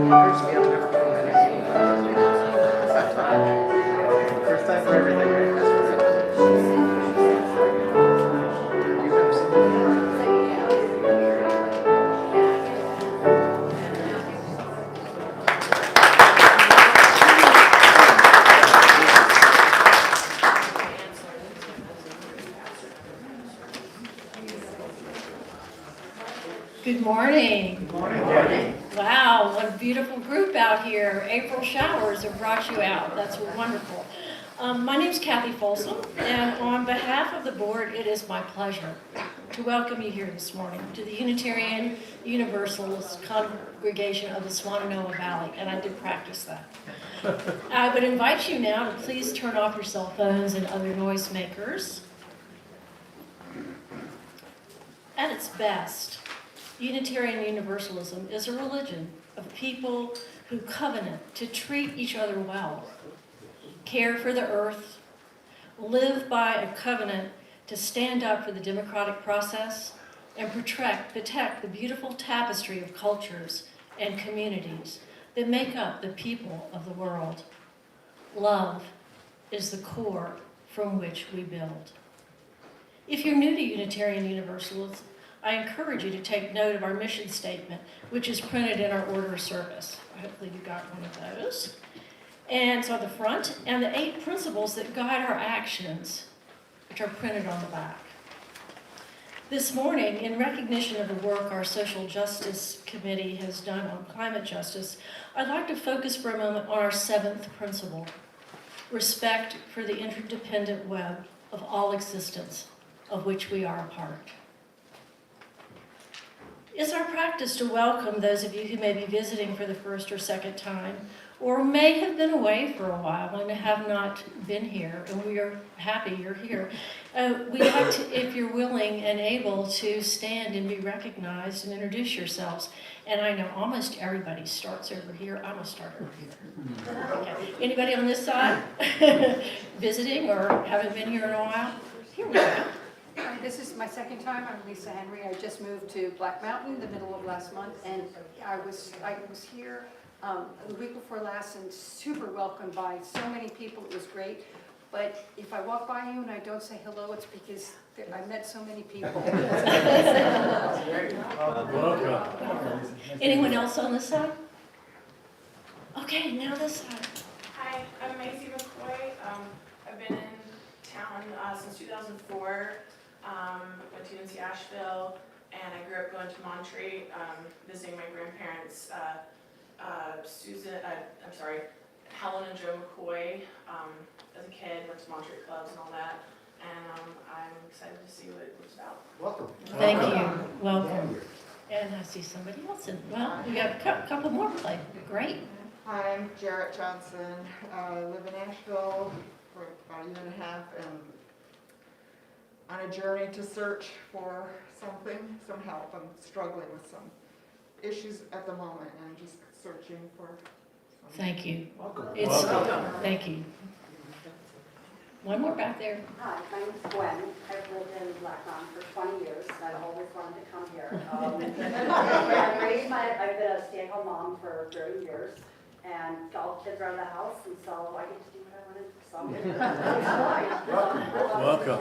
Hurts me, I've never been in any. First time for everything, right? You have some. Good morning. Good morning. Wow, what a beautiful group out here. April showers have brought you out. That's wonderful. My name's Kathy Folsom, and on behalf of the board, it is my pleasure to welcome you here this morning to the Unitarian Universalist Congregation of the Shenandoah Valley, and I did practice that. I would invite you now to please turn off your cell phones and other noisemakers. At its best, Unitarian Universalism is a religion of people who covenant to treat each other well, care for the earth, live by a covenant to stand up for the democratic process, and protect the beautiful tapestry of cultures and communities that make up the people of the world. Love is the core from which we build. If you're new to Unitarian Universalism, I encourage you to take note of our mission statement, which is printed in our order of service. Hopefully you got one of those. And it's on the front, and the 8 principles that guide our actions, which are printed on the back. This morning, in recognition of the work our Social Justice Committee has done on climate justice, I'd like to focus for a moment on our 7th principle, respect for the interdependent web of all existence, of which we are a part. It's our practice to welcome those of you who may be visiting for the first or second time, or may have been away for a while and have not been here, and we are happy you're here. We'd like to, if you're willing and able, to stand and be recognized and introduce yourselves. And I know almost everybody starts over here. I'm gonna start over here. Okay. Anybody on this side visiting or haven't been here in a while? Here we go. Hi, this is my second time. I'm Lisa Henry. I just moved to Black Mountain the middle of last month, and I was here the week before last and super welcomed by so many people. It was great. But if I walk by you and I don't say hello, it's because I met so many people. Welcome. Anyone else on this side? Okay, now this side. Hi, I'm Macy McCoy. I've been in town since 2004. Went to UNC Asheville, and I grew up going to Monterey, visiting my grandparents, Helen and Joe McCoy. As a kid, went to Monterey clubs and all that, and I'm excited to see what it's about. Welcome. Thank you. Welcome. And I see somebody else. Well, we got a couple more play. Great. Hi, I'm Jarrett Johnson. I live in Asheville for about a year and a half, and on a journey to search for some help. I'm struggling with some issues at the moment, and I'm just searching for some. Thank you. Welcome. Thank you. One more back there. Hi, my name's Gwen. I've lived in Black Mountain for 20 years, and I've always wanted to come here. I've been a stay-at-home mom for 30 years, and all the kids are out of the house, and so I get to do what I want to do. Welcome.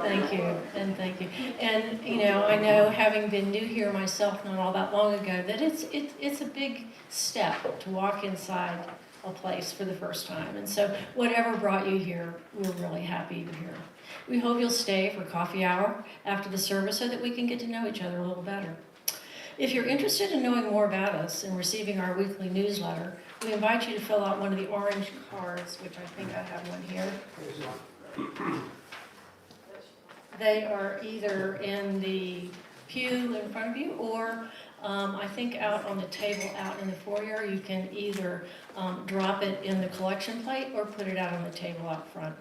Thank you, and thank you. And, I know, having been new here myself not all that long ago, that it's a big step to walk inside a place for the first time. And so whatever brought you here, we're really happy you're here. We hope you'll stay for coffee hour after the service so that we can get to know each other a little better. If you're interested in knowing more about us and receiving our weekly newsletter, we invite you to fill out one of the orange cards, which I think I have one here. They are either in the pew in front of you, or I think out on the table out in the foyer. You can either drop it in the collection plate or put it out on the table out front.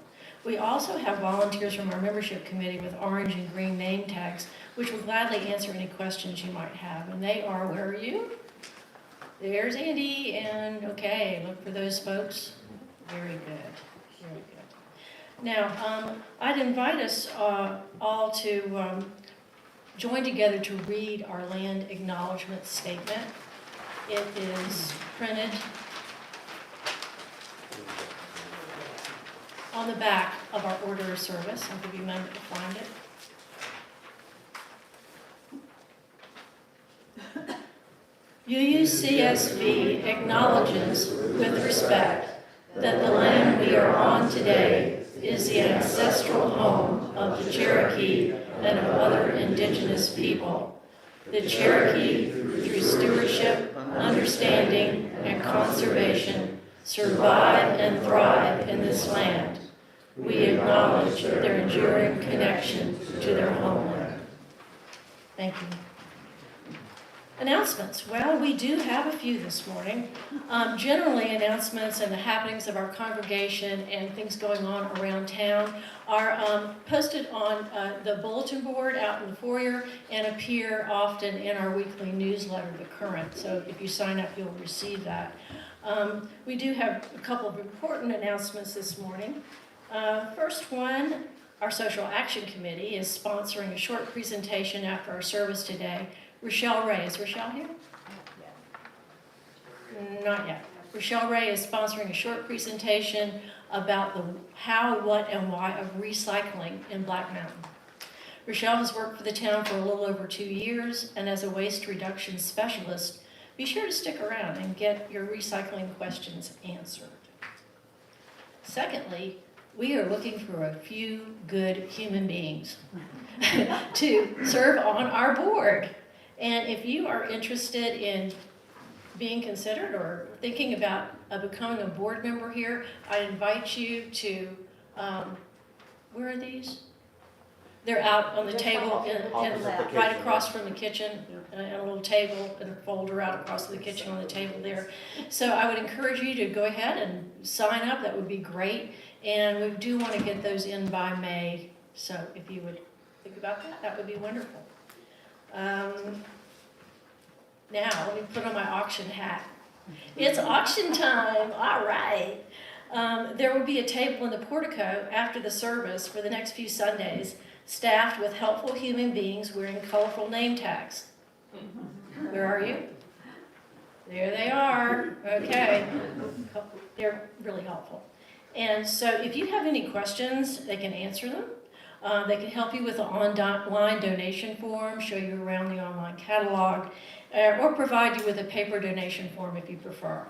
We also have volunteers from our membership committee with orange and green name tags, which will gladly answer any questions you might have. And they are, where are you? There's Andy, and okay, look for those folks. Very good, very good. Now, I'd invite us all to join together to read our land acknowledgement statement. It is printed on the back of our order of service. I'll give you a moment to find it. UUCSB acknowledges with respect that the land we are on today is the ancestral home of the Cherokee and of other indigenous people. The Cherokee, through stewardship, understanding, and conservation, survive and thrive in this land. We acknowledge their enduring connection to their homeland. Thank you. Announcements. Well, we do have a few this morning. Generally, announcements and the happenings of our congregation and things going on around town are posted on the bulletin board out in the foyer and appear often in our weekly newsletter, The Current. So if you sign up, you'll receive that. We do have a couple of important announcements this morning. First one, our Social Action Committee is sponsoring a short presentation after our service today. Rochelle Ray, is Rochelle here? Not yet. Rochelle Ray is sponsoring a short presentation about the how, what, and why of recycling in Black Mountain. Rochelle has worked for the town for a little over 2 years, and as a waste reduction specialist, be sure to stick around and get your recycling questions answered. Secondly, we are looking for a few good human beings to serve on our board. And if you are interested in being considered or thinking about becoming a board member here, I invite you to, where are these? They're out on the table, right across from the kitchen, a little table and a folder out across the kitchen on the table there. So I would encourage you to go ahead and sign up. That would be great. And we do want to get those in by May. So if you would think about that, that would be wonderful. Now, let me put on my auction hat. It's auction time, all right. There will be a table in the portico after the service for the next few Sundays, staffed with helpful human beings wearing colorful name tags. Where are you? There they are, okay. They're really helpful. And so if you have any questions, they can answer them. They can help you with an online donation form, show you around the online catalog, or provide you with a paper donation form if you prefer.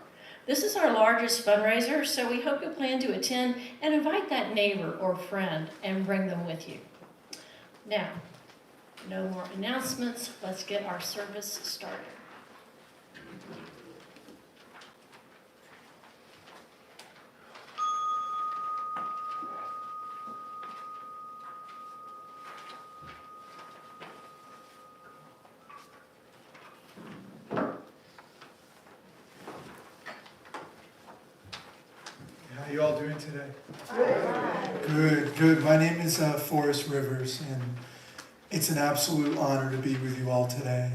This is our largest fundraiser, so we hope you'll plan to attend and invite that neighbor or friend and bring them with you. Now, no more announcements. Let's get our service started. How you all doing today? Good, good. My name is Forrest Rivers, and it's an absolute honor to be with you all today.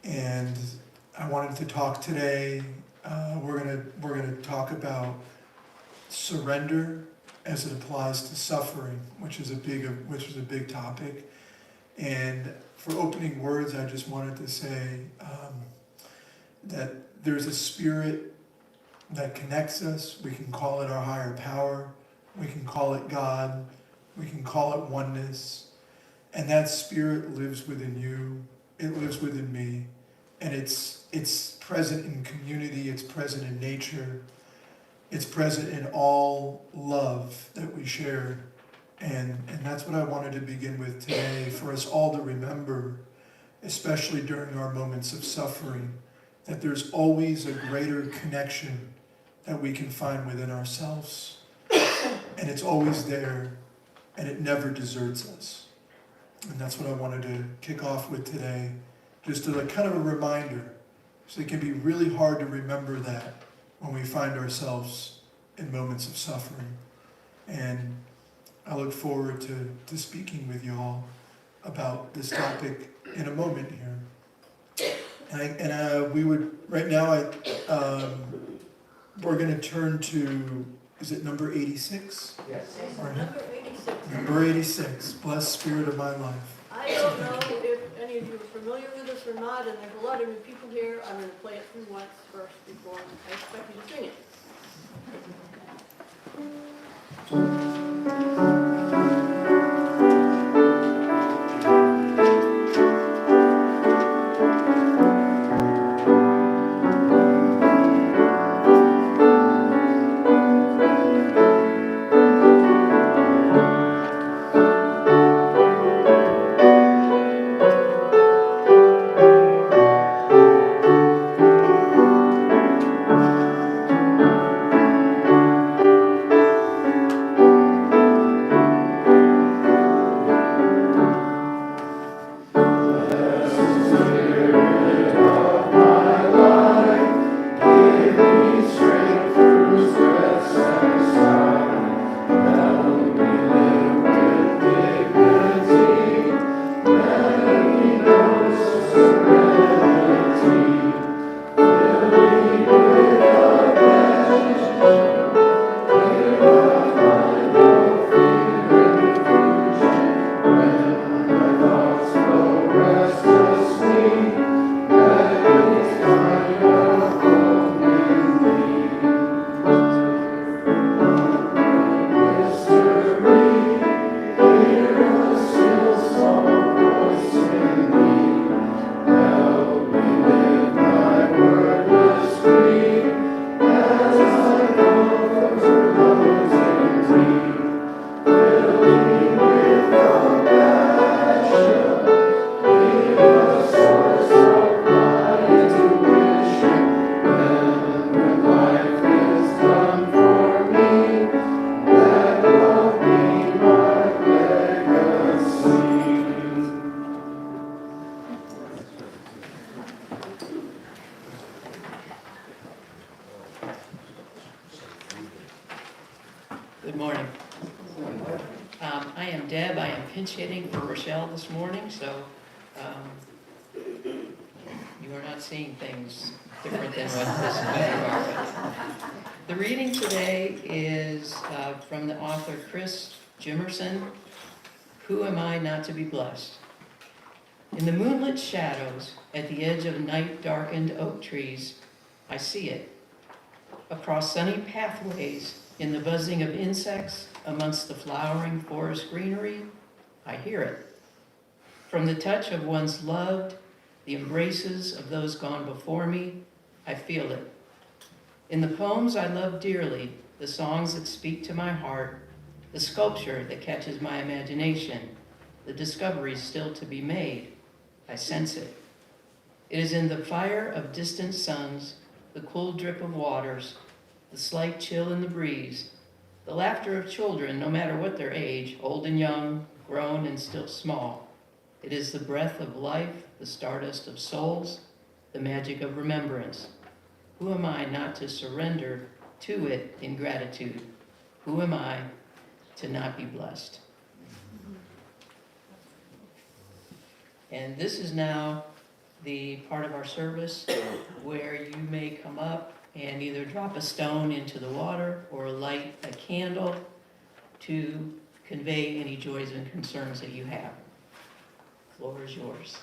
And I wanted to talk today. We're gonna talk about surrender as it applies to suffering, which is a big topic. And for opening words, I just wanted to say that there's a spirit that connects us. We can call it our higher power. We can call it God. We can call it oneness. And that spirit lives within you. It lives within me. And it's present in community. It's present in nature. It's present in all love that we share. And that's what I wanted to begin with today, for us all to remember, especially during our moments of suffering, that there's always a greater connection that we can find within ourselves. And it's always there, and it never deserts us. And that's what I wanted to kick off with today, just as a kind of a reminder. So it can be really hard to remember that when we find ourselves in moments of suffering. And I look forward to speaking with you all about this topic in a moment here. We're going to turn to, is it number 86? Yes. Number 86. Number 86, Blessed Spirit of My Life. I don't know if any of you are familiar with this or not, and there's a lot of new people here, I'm gonna play it through once first before I expect you to sing it. Good morning. I am Deb. I am pinch hitting for Rochelle this morning, so you are not seeing things different than what this is. The reading today is from the author Chris Jimerson, Who Am I Not to Be Blessed? In the moonlit shadows at the edge of night-darkened oak trees, I see it. Across sunny pathways, in the buzzing of insects, amongst the flowering forest greenery, I hear it. From the touch of one's loved, the embraces of those gone before me, I feel it. In the poems I love dearly, the songs that speak to my heart, the sculpture that catches my imagination, the discoveries still to be made, I sense it. It is in the fire of distant suns, the cool drip of waters, the slight chill in the breeze, the laughter of children, no matter what their age, old and young, grown and still small. It is the breath of life, the stardust of souls, the magic of remembrance. Who am I not to surrender to it in gratitude? Who am I to not be blessed? And this is now the part of our service where you may come up and either drop a stone into the water or light a candle to convey any joys and concerns that you have. The floor is yours.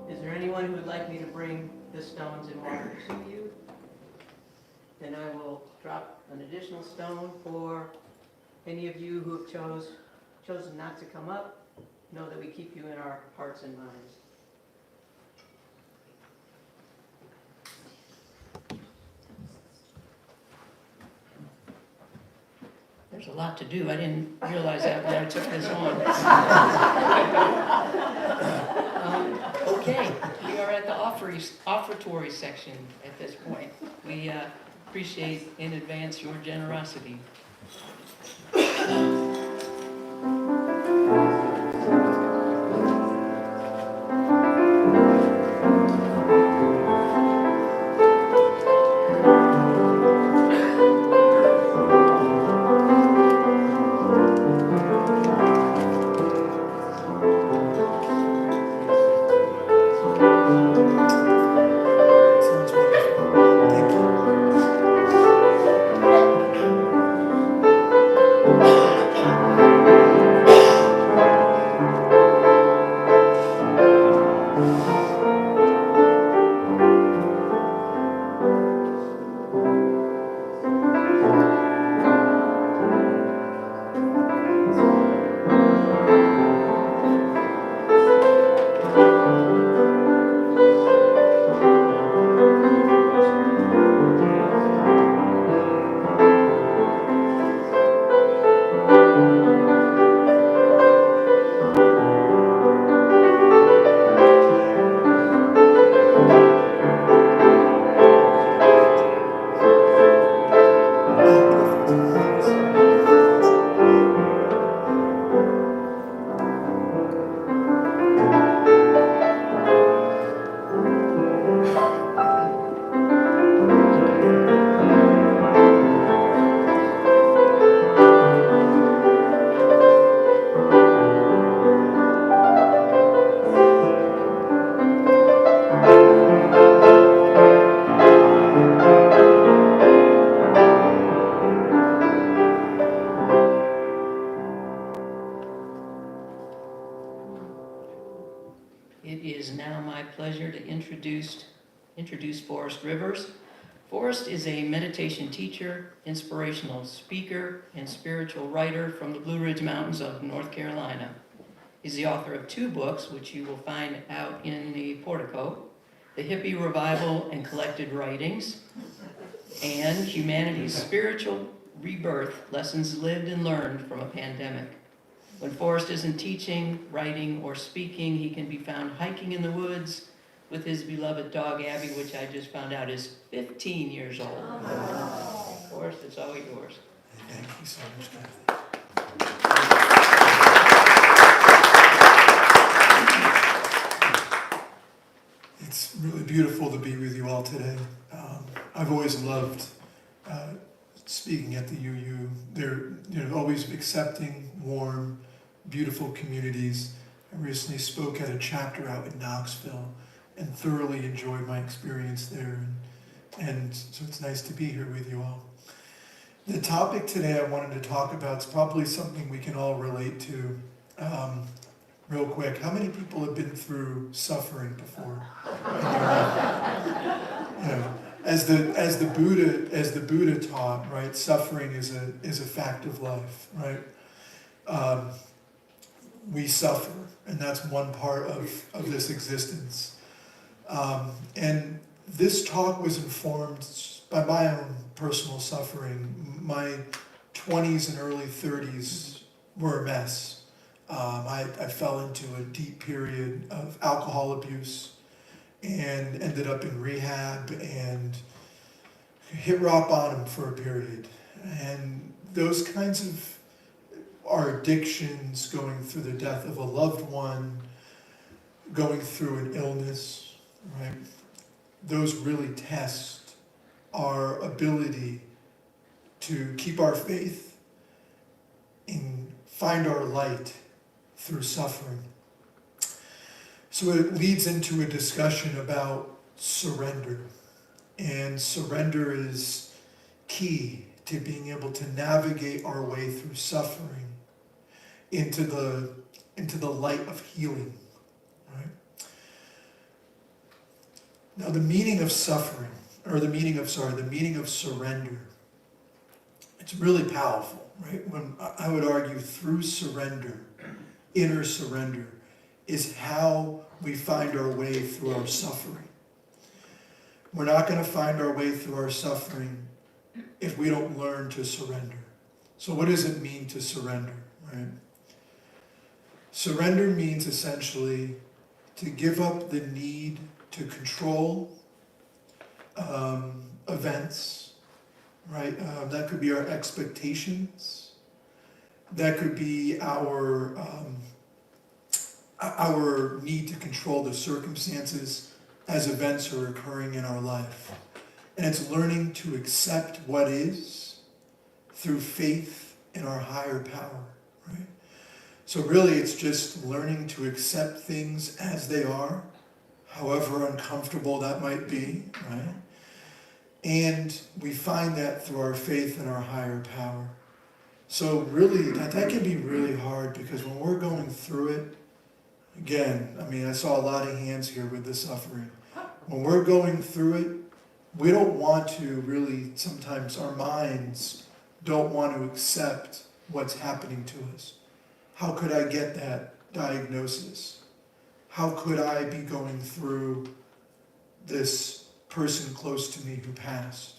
Is there anyone who would like me to bring the stones and water to you? Then I will drop an additional stone for any of you who have chosen not to come up. Know that we keep you in our hearts and minds. There's a lot to do. I didn't realize that when I took this on. Okay, we are at the offertory section at this point. We appreciate in advance your generosity. Sounds wonderful. Thank you. It is now my pleasure to introduce Forrest Rivers. Forrest is a meditation teacher, inspirational speaker, and spiritual writer from the Blue Ridge Mountains of North Carolina. He's the author of 2 books, which you will find out in the portico: The Hippie Revival and Collected Writings, and Humanity's Spiritual Rebirth, Lessons Lived and Learned from a Pandemic. When Forrest isn't teaching, writing, or speaking, he can be found hiking in the woods with his beloved dog, Abbie, which I just found out is 15 years old. Forrest, it's all yours. Thank you so much, Kathy. It's really beautiful to be with you all today. I've always loved speaking at the UU. They're always accepting, warm, beautiful communities. I recently spoke at a chapter out in Knoxville and thoroughly enjoyed my experience there. And so it's nice to be here with you all. The topic today I wanted to talk about is probably something we can all relate to. Real quick, how many people have been through suffering before? As the Buddha taught, right? Suffering is a fact of life, right? we suffer, and that's one part of this existence. And this talk was informed by my own personal suffering. My 20s and early 30s were a mess. I fell into a deep period of alcohol abuse and ended up in rehab and hit rock bottom for a period. And those kinds of our addictions, going through the death of a loved one, going through an illness, right? Those really test our ability to keep our faith and find our light through suffering. So it leads into a discussion about surrender. And surrender is key to being able to navigate our way through suffering into the light of healing. Right? Now the meaning of suffering, or the meaning of surrender, it's really powerful, right? When I would argue through surrender, inner surrender, is how we find our way through our suffering. We're not going to find our way through our suffering if we don't learn to surrender. So what does it mean to surrender, right? Surrender means essentially to give up the need to control events, right? That could be our expectations. That could be our need to control the circumstances as events are occurring in our life. And it's learning to accept what is through faith in our higher power, right? So really it's just learning to accept things as they are, however uncomfortable that might be, right? And we find that through our faith in our higher power. So really, that can be really hard, because when we're going through it, again, I mean, I saw a lot of hands here with the suffering. When we're going through it, we don't want to really, sometimes our minds don't want to accept what's happening to us. How could I get that diagnosis? How could I be going through this person close to me who passed?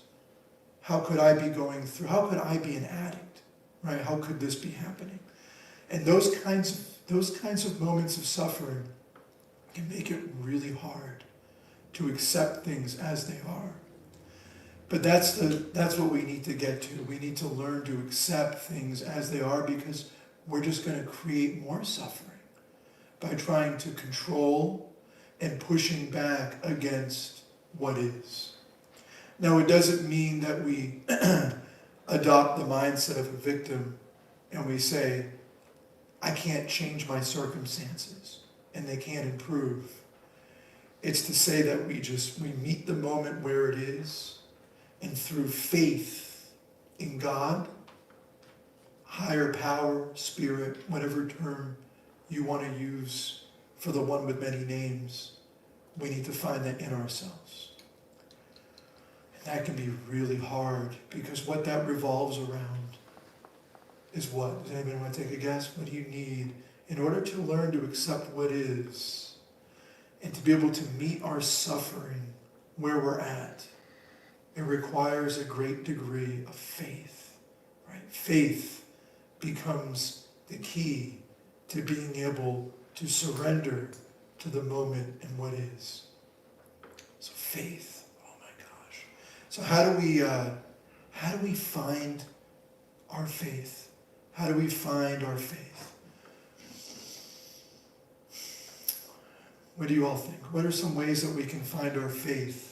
How could I be an addict, right? How could this be happening? And those kinds of moments of suffering can make it really hard to accept things as they are. But that's what we need to get to. We need to learn to accept things as they are, because we're just going to create more suffering by trying to control and pushing back against what is. Now, it doesn't mean that we adopt the mindset of a victim and we say, I can't change my circumstances and they can't improve. It's to say that we meet the moment where it is, and through faith in God, higher power, spirit, whatever term you want to use for the one with many names, we need to find that in ourselves. And that can be really hard, because what that revolves around is what? Does anybody want to take a guess? What do you need in order to learn to accept what is and to be able to meet our suffering where we're at? It requires a great degree of faith, right? Faith becomes the key to being able to surrender to the moment and what is. So faith, oh my gosh. So how do we find our faith? How do we find our faith? What do you all think? What are some ways that we can find our faith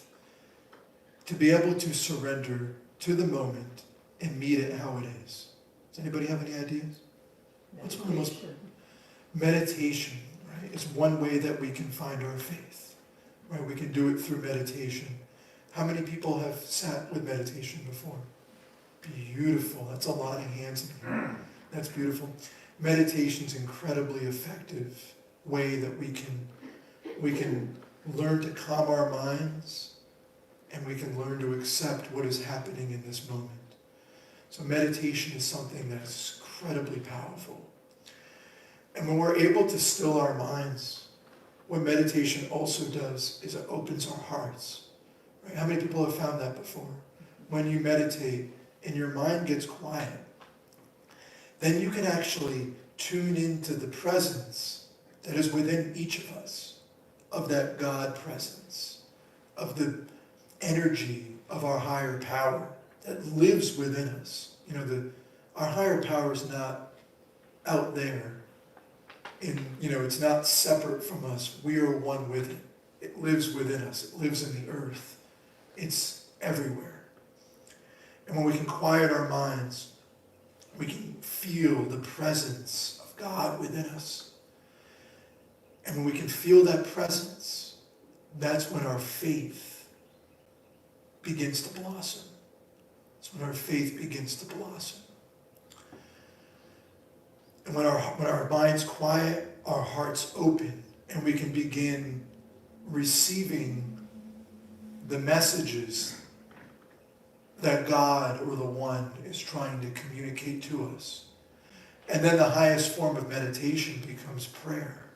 to be able to surrender to the moment and meet it how it is? Does anybody have any ideas? What's one of the most... Meditation, right, is one way that we can find our faith. Right? We can do it through meditation. How many people have sat with meditation before? Beautiful. That's a lot of hands in here. That's beautiful. Meditation's an incredibly effective way that we can learn to calm our minds, and we can learn to accept what is happening in this moment. So meditation is something that's incredibly powerful. when we're able to still our minds, what meditation also does is it opens our hearts. Right? How many people have found that before? When you meditate and your mind gets quiet, then you can actually tune into the presence that is within each of us, of that God presence, of the energy of our higher power that lives within us. You know, our higher power is not out there. It's not separate from us. We are one with it. It lives within us. It lives in the earth. It's everywhere. And when we can quiet our minds, we can feel the presence of God within us. And when we can feel that presence, that's when our faith begins to blossom. That's when our faith begins to blossom. And when our mind's quiet, our heart's open, and we can begin receiving the messages that God or the One is trying to communicate to us. And then the highest form of meditation becomes prayer.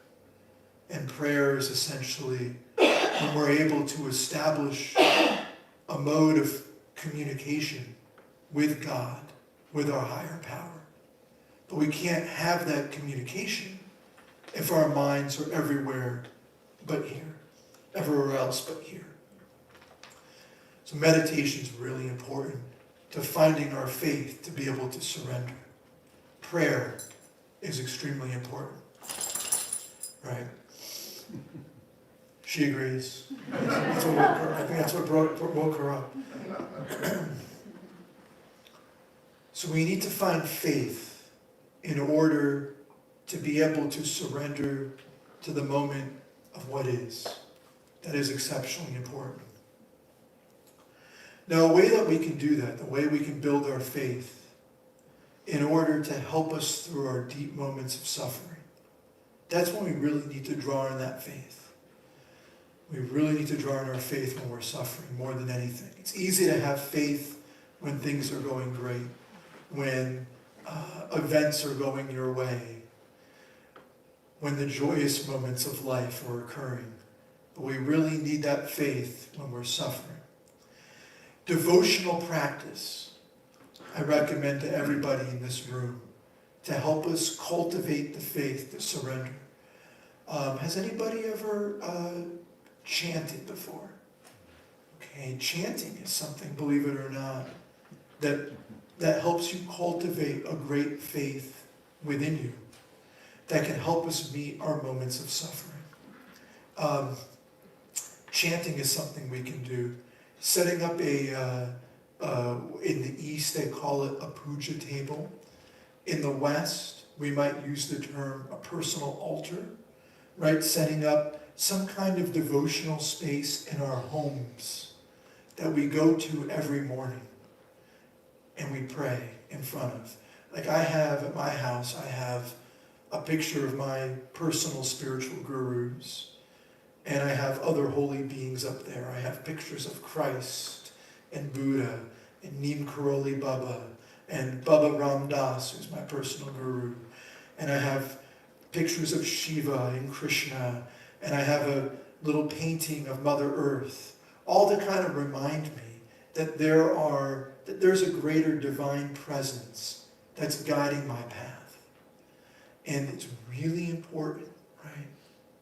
And prayer is essentially when we're able to establish a mode of communication with God, with our higher power. But we can't have that communication if our minds are everywhere but here, everywhere else but here. So meditation is really important to finding our faith to be able to surrender. Prayer is extremely important, right? She agrees. I think that's what woke her up. So we need to find faith in order to be able to surrender to the moment of what is. That is exceptionally important. Now, a way that we can do that, the way we can build our faith in order to help us through our deep moments of suffering, that's when we really need to draw on that faith. We really need to draw on our faith when we're suffering more than anything. It's easy to have faith when things are going great, when events are going your way, when the joyous moments of life are occurring. But we really need that faith when we're suffering. Devotional practice, I recommend to everybody in this room to help us cultivate the faith to surrender. Has anybody ever chanted before? Okay, chanting is something, believe it or not, that helps you cultivate a great faith within you that can help us meet our moments of suffering. Chanting is something we can do. Setting up in the East they call it a puja table. In the West, we might use the term a personal altar, right? Setting up some kind of devotional space in our homes that we go to every morning and we pray in front of. Like I have at my house, I have a picture of my personal spiritual gurus, and I have other holy beings up there. I have pictures of Christ and Buddha and Neem Karoli Baba and Baba Ram Das, who's my personal guru. And I have pictures of Shiva and Krishna, and I have a little painting of Mother Earth, all to kind of remind me that there's a greater divine presence that's guiding my path. And it's really important, right,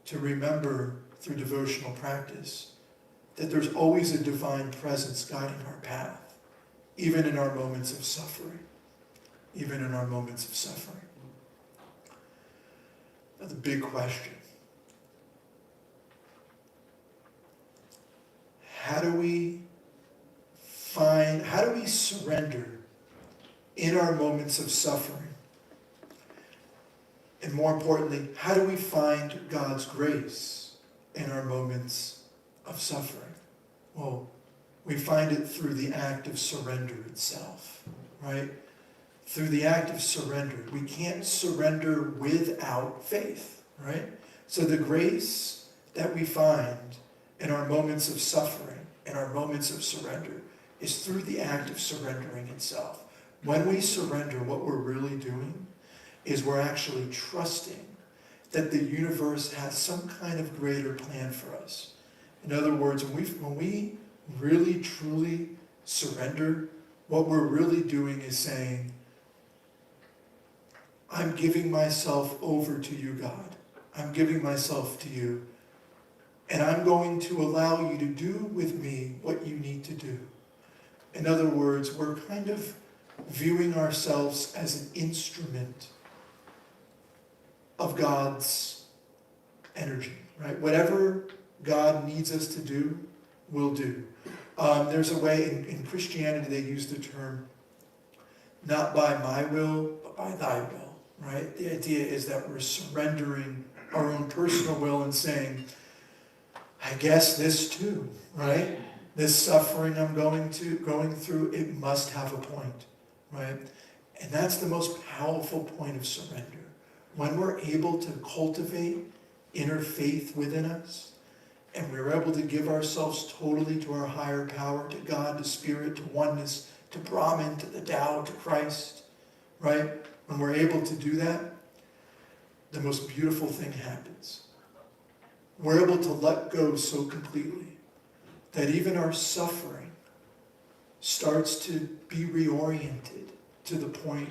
to remember through devotional practice that there's always a divine presence guiding our path, even in our moments of suffering. Even in our moments of suffering. Now the big question. How do we surrender in our moments of suffering? And more importantly, how do we find God's grace in our moments of suffering? Well, we find it through the act of surrender itself, right? Through the act of surrender. We can't surrender without faith, right? So the grace that we find in our moments of suffering, in our moments of surrender, is through the act of surrendering itself. When we surrender, what we're really doing is we're actually trusting that the universe has some kind of greater plan for us. In other words, when we really truly surrender, what we're really doing is saying, I'm giving myself over to you, God. I'm giving myself to you. And I'm going to allow you to do with me what you need to do. In other words, we're kind of viewing ourselves as an instrument of God's energy, right? Whatever God needs us to do, we'll do. There's a way in Christianity they use the term, not by my will, but by thy will, right? The idea is that we're surrendering our own personal will and saying, I guess this too, right? This suffering I'm going through, it must have a point, right? And that's the most powerful point of surrender. When we're able to cultivate inner faith within us, and we're able to give ourselves totally to our higher power, to God, to Spirit, to oneness, to Brahman, to the Tao, to Christ, right? When we're able to do that, the most beautiful thing happens. We're able to let go so completely that even our suffering starts to be reoriented to the point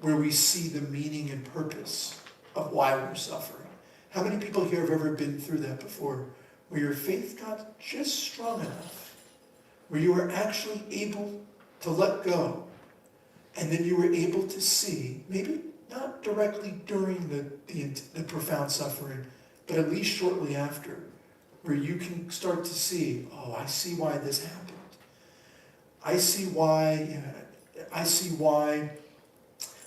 where we see the meaning and purpose of why we're suffering. How many people here have ever been through that before, where your faith got just strong enough, where you were actually able to let go, and then you were able to see, maybe not directly during the profound suffering, but at least shortly after, where you can start to see, oh, I see why this happened. I see why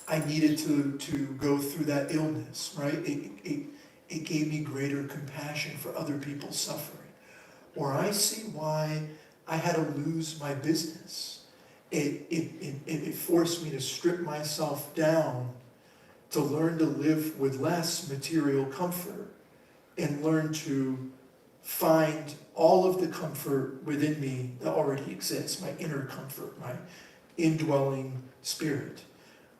I needed to go through that illness, right? It gave me greater compassion for other people's suffering. Or I see why I had to lose my business. It forced me to strip myself down to learn to live with less material comfort and learn to find all of the comfort within me that already exists, my inner comfort, my indwelling spirit.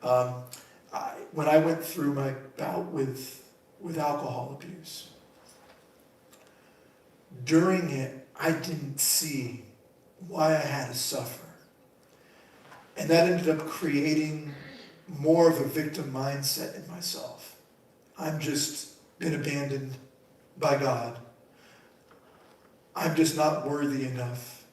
When I went through my bout with alcohol abuse, during it, I didn't see why I had to suffer. And that ended up creating more of a victim mindset in myself. I'm just been abandoned by God. I'm just not worthy enough.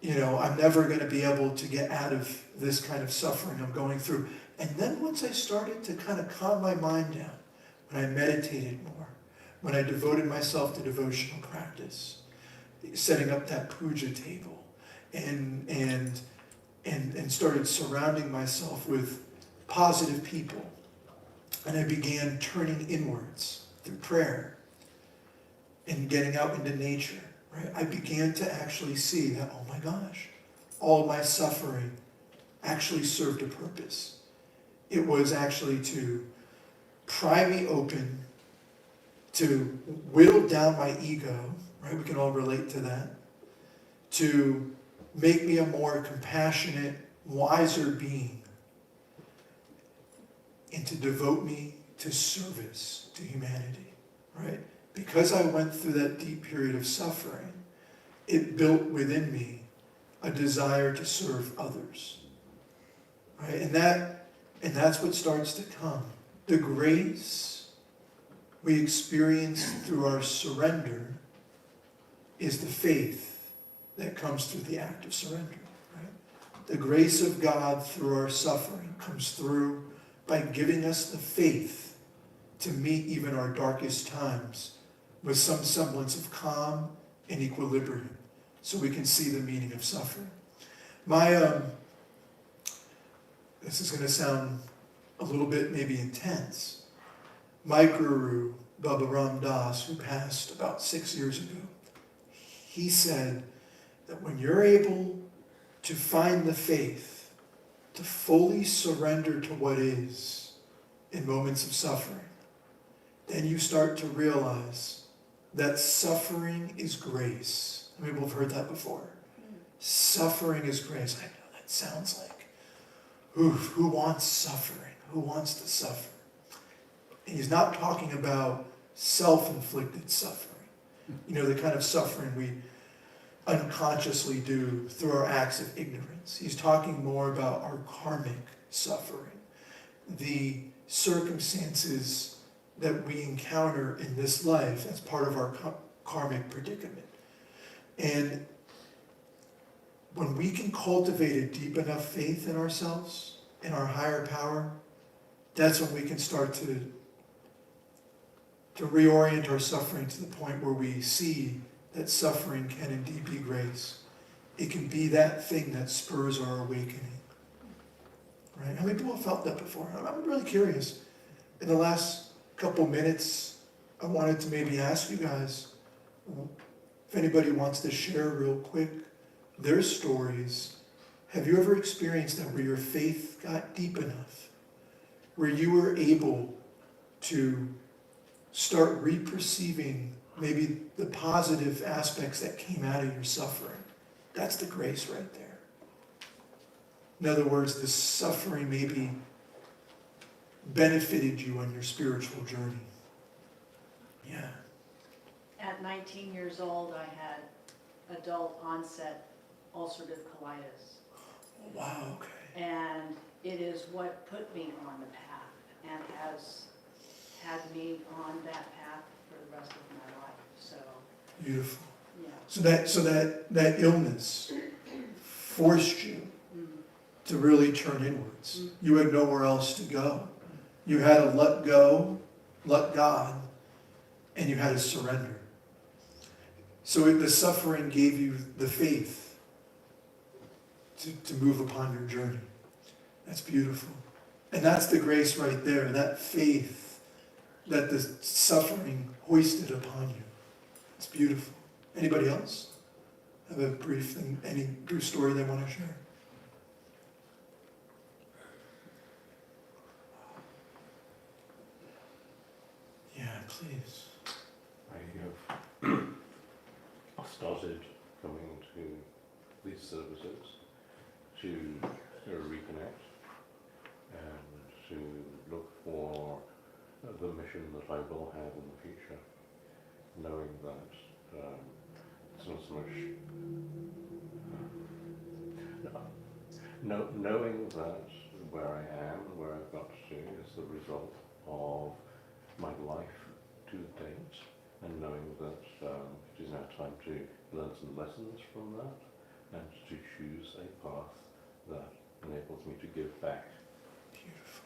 I'm never going to be able to get out of this kind of suffering I'm going through. And then once I started to kind of calm my mind down, when I meditated more, when I devoted myself to devotional practice, setting up that puja table, and started surrounding myself with positive people, and I began turning inwards through prayer and getting out into nature, right? I began to actually see that, oh my gosh, all my suffering actually served a purpose. It was actually to pry me open, to whittle down my ego, right? We can all relate to that. To make me a more compassionate, wiser being, and to devote me to service to humanity, right? Because I went through that deep period of suffering, it built within me a desire to serve others, right? And that's what starts to come. The grace we experience through our surrender is the faith that comes through the act of surrender, right? The grace of God through our suffering comes through by giving us the faith to meet even our darkest times with some semblance of calm and equilibrium, so we can see the meaning of suffering. This is going to sound a little bit maybe intense. My guru, Baba Ram Das, who passed about 6 years ago, he said that when you're able to find the faith to fully surrender to what is in moments of suffering, then you start to realize that suffering is grace. Maybe we've heard that before. Suffering is grace. I know that sounds like, who wants suffering? Who wants to suffer? And he's not talking about self-inflicted suffering. You know, the kind of suffering we unconsciously do through our acts of ignorance. He's talking more about our karmic suffering, the circumstances that we encounter in this life as part of our karmic predicament. And when we can cultivate a deep enough faith in ourselves, in our higher power, that's when we can start to reorient our suffering to the point where we see that suffering can indeed be grace. It can be that thing that spurs our awakening. Right? How many people have felt that before? I'm really curious. In the last couple minutes, I wanted to maybe ask you guys, if anybody wants to share real quick their stories. Have you ever experienced that where your faith got deep enough, where you were able to start re-perceiving maybe the positive aspects that came out of your suffering? That's the grace right there. In other words, the suffering maybe benefited you on your spiritual journey. Yeah. At 19 years old, I had adult onset ulcerative colitis. Wow, okay. And it is what put me on the path and has had me on that path for the rest of my life. So, Beautiful. yeah. So that illness forced you to really turn inwards. You had nowhere else to go. You had to let go, let God, and you had to surrender. So the suffering gave you the faith to move upon your journey. That's beautiful. And that's the grace right there, that faith that the suffering hoisted upon you. It's beautiful. Anybody else have a brief thing, any brief story they want to share? Yeah, please. I started coming to these services to reconnect and to look for the mission that I will have in the future, knowing that it's not so much knowing that where I am and where I've got to is the result of my life to date, and knowing that it is now time to learn some lessons from that and to choose a path that enables me to give back. Beautiful.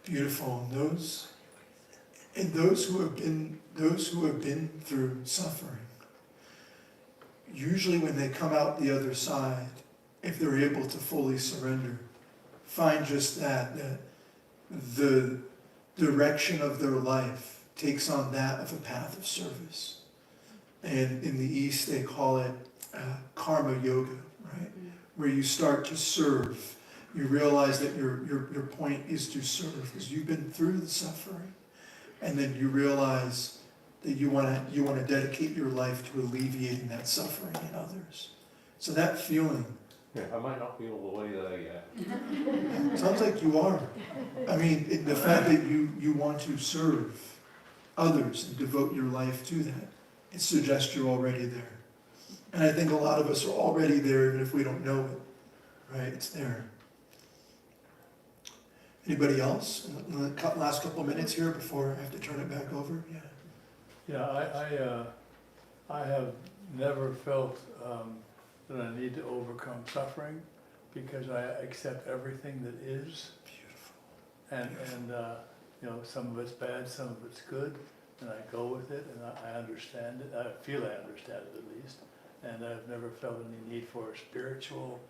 Beautiful. And those who have been through suffering, usually when they come out the other side, if they're able to fully surrender, find just that the direction of their life takes on that of a path of service. And in the East, they call it karma yoga, right? Where you start to serve. You realize that your point is to serve because you've been through the suffering. And then you realize that you want to dedicate your life to alleviating that suffering in others. So that feeling. Yeah, I might not be all the way there yet. Sounds like you are. I mean, the fact that you want to serve others and devote your life to that, it suggests you're already there. And I think a lot of us are already there even if we don't know it, right? It's there. Anybody else in the last couple of minutes here before I have to turn it back over? Yeah. Yeah, I have never felt that I need to overcome suffering because I accept everything that is. Beautiful. And you know, some of it's bad, some of it's good, and I go with it, and I understand it. I feel I understand it at least, and I've never felt any need for a spiritual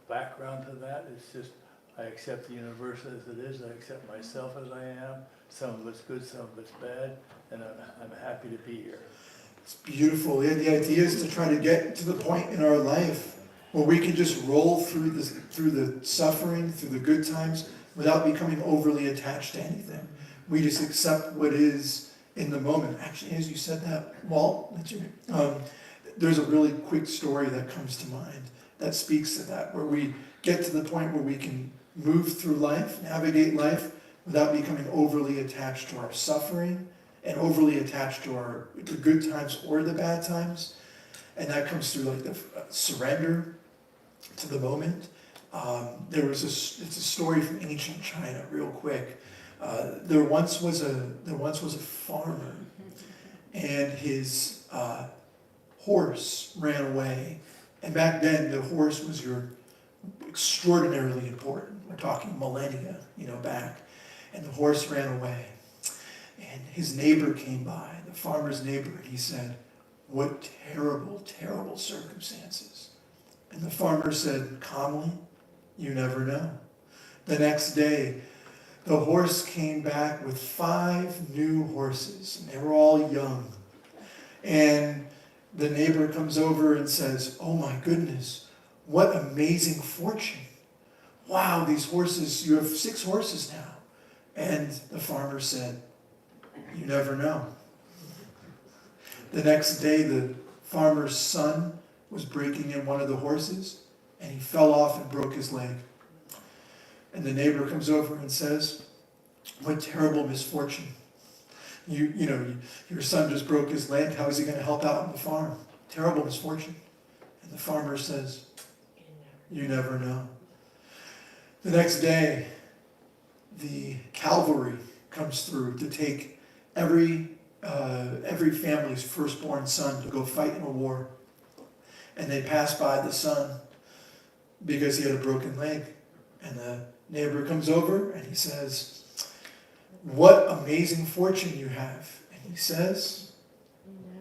background to that. It's just I accept the universe as it is. I accept myself as I am. Some of it's good, some of it's bad, and I'm happy to be here. It's beautiful. Yeah, the idea is to try to get to the point in our life where we can just roll through the suffering, through the good times, without becoming overly attached to anything. We just accept what is in the moment. Actually, as you said that, Walt, there's a really quick story that comes to mind that speaks to that, where we get to the point where we can move through life, navigate life, without becoming overly attached to our suffering and overly attached to the good times or the bad times. And that comes through like the surrender to the moment. It's a story from ancient China, real quick. There once was a farmer, and his horse ran away. And back then, the horse was extraordinarily important. We're talking millennia, back. And the horse ran away. And his neighbor came by, the farmer's neighbor, and he said, "What terrible, terrible circumstances." And the farmer said calmly, "You never know." The next day, the horse came back with 5 new horses, and they were all young. And the neighbor comes over and says, "Oh my goodness, what amazing fortune. Wow, these horses, you have 6 horses now." And the farmer said, "You never know." The next day, the farmer's son was breaking in one of the horses, and he fell off and broke his leg. And the neighbor comes over and says, "What terrible misfortune. Your son just broke his leg. How is he going to help out on the farm? Terrible misfortune." And the farmer says, "You never know." The next day, the cavalry comes through to take every family's firstborn son to go fight in a war. And they pass by the son because he had a broken leg. And the neighbor comes over and he says, "What amazing fortune you have." And he says,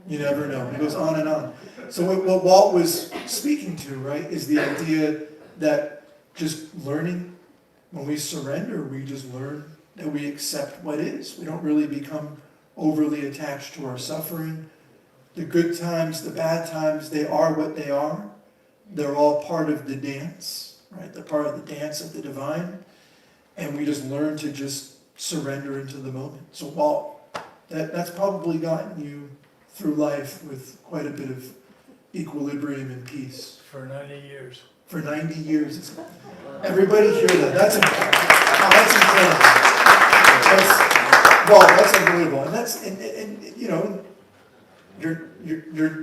"You never know." And he goes on and on. So what Walt was speaking to, right, is the idea that just learning, when we surrender, we just learn that we accept what is. We don't really become overly attached to our suffering. The good times, the bad times, they are what they are. They're all part of the dance, right? They're part of the dance of the divine. And we just learn to just surrender into the moment. So Walt, that's probably gotten you through life with quite a bit of equilibrium and peace. For 90 years. For 90 years. Everybody hear that. That's incredible. That's unbelievable. And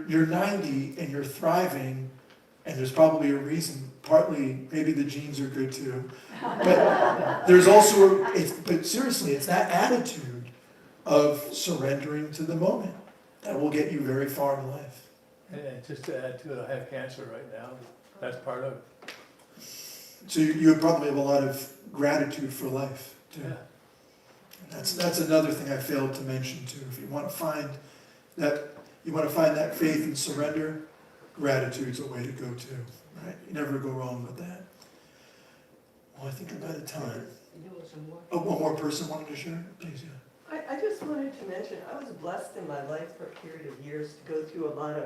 you're 90 and you're thriving, and there's probably a reason. Partly, maybe the genes are good too. But there's also, but seriously, it's that attitude of surrendering to the moment that will get you very far in life. And just to add to it, I have cancer right now. That's part of it. So you probably have a lot of gratitude for life too. Yeah. And that's another thing I failed to mention too. If you want to find that faith and surrender, gratitude's a way to go too. Right? You never go wrong with that. Well, I think I'm out of time. Oh, one more person wanted to share? Please, yeah. I just wanted to mention, I was blessed in my life for a period of years to go through a lot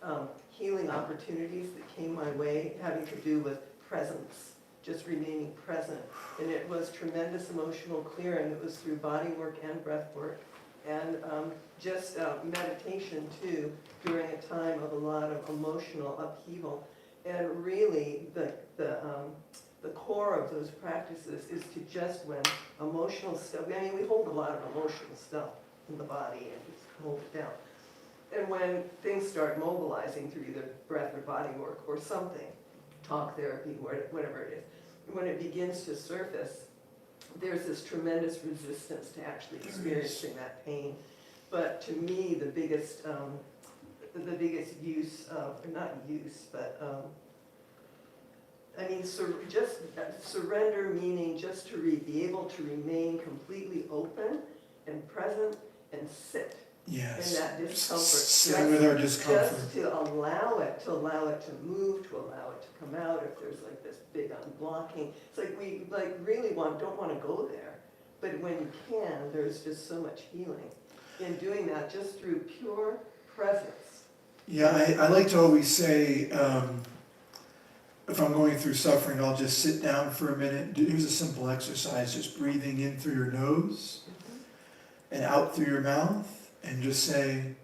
of healing opportunities that came my way, having to do with presence, just remaining present. And it was tremendous emotional clearing. It was through body work and breath work, and just meditation too, during a time of a lot of emotional upheaval. And really, the core of those practices is to just, when emotional stuff, I mean, we hold a lot of emotional stuff in the body and just hold it down. And when things start mobilizing through either breath or body work or something, talk therapy, whatever it is, when it begins to surface, there's this tremendous resistance to actually experiencing that pain. But to me, the biggest use of, not use, but just surrender, meaning just to be able to remain completely open and present and sit Yes. in that discomfort. Sitting with our discomfort. Just to allow it to move, to allow it to come out. If there's like this big unblocking, it's like we really don't want to go there. But when you can, there's just so much healing in doing that, just through pure presence. Yeah, I like to always say, if I'm going through suffering, I'll just sit down for a minute. Here's a simple exercise, just breathing in through your nose and out through your mouth, and just say,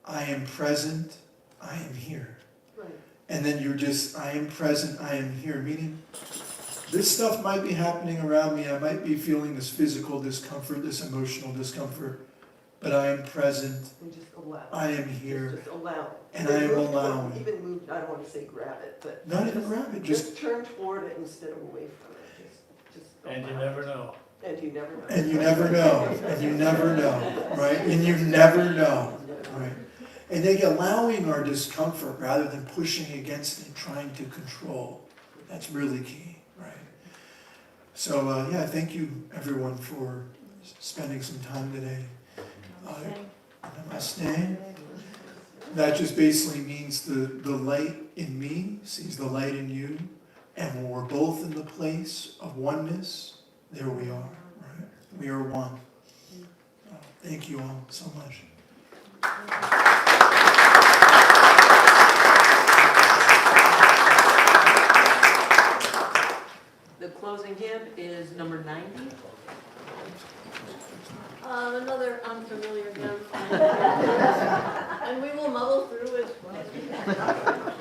I am present, I am here. Right. And then you're just, I am present, I am here, meaning this stuff might be happening around me. I might be feeling this physical discomfort, this emotional discomfort, but I am present. And just allow. I am here. Just allow it. And I am allowing. Even move, I don't want to say grab it, but. Not even grab it, just, turn toward it instead of away from it. Just And you allow it. never know. And you never know. and you never know, and you never know, right? And you never know, right? And they allowing our discomfort rather than pushing against it and trying to control. That's really key, right? So, yeah, thank you everyone for spending some time today. Namaste. That just basically means the light in me sees the light in you, and when we're both in the place of oneness, there we are, right? We are one. Thank you all so much. The closing hymn is number 90. Another unfamiliar hymn. And we will muddle through as well.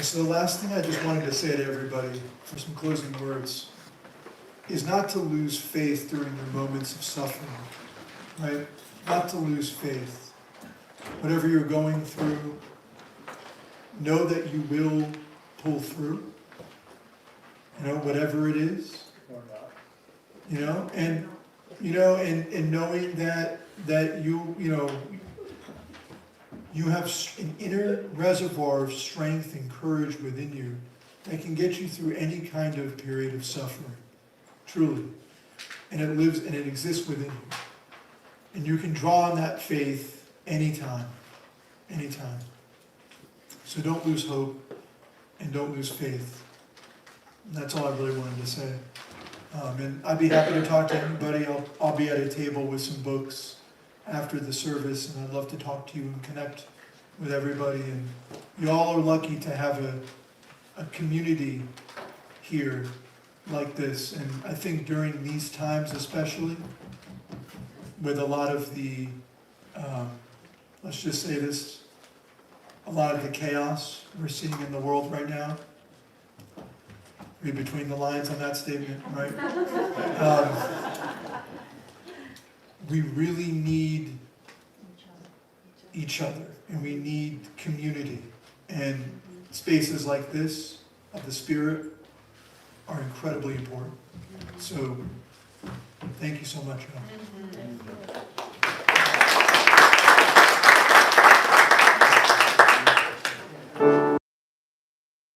So the last thing I just wanted to say to everybody for some closing words is not to lose faith during your moments of suffering, right? Not to lose faith. Whatever you're going through, know that you will pull through, whatever it is, Or not. and knowing that you have an inner reservoir of strength and courage within you that can get you through any kind of period of suffering, truly. And it lives and it exists within you. And you can draw on that faith anytime. So don't lose hope and don't lose faith. And that's all I really wanted to say. And I'd be happy to talk to anybody. I'll be at a table with some books after the service, and I'd love to talk to you and connect with everybody. And you all are lucky to have a community here like this. And I think during these times especially, with a lot of the, let's just say this, a lot of the chaos we're seeing in the world right now, read between the lines on that statement, right? We really need each other, and we need community. And spaces like this, of the Spirit, are incredibly important. So, thank you so much, y'all.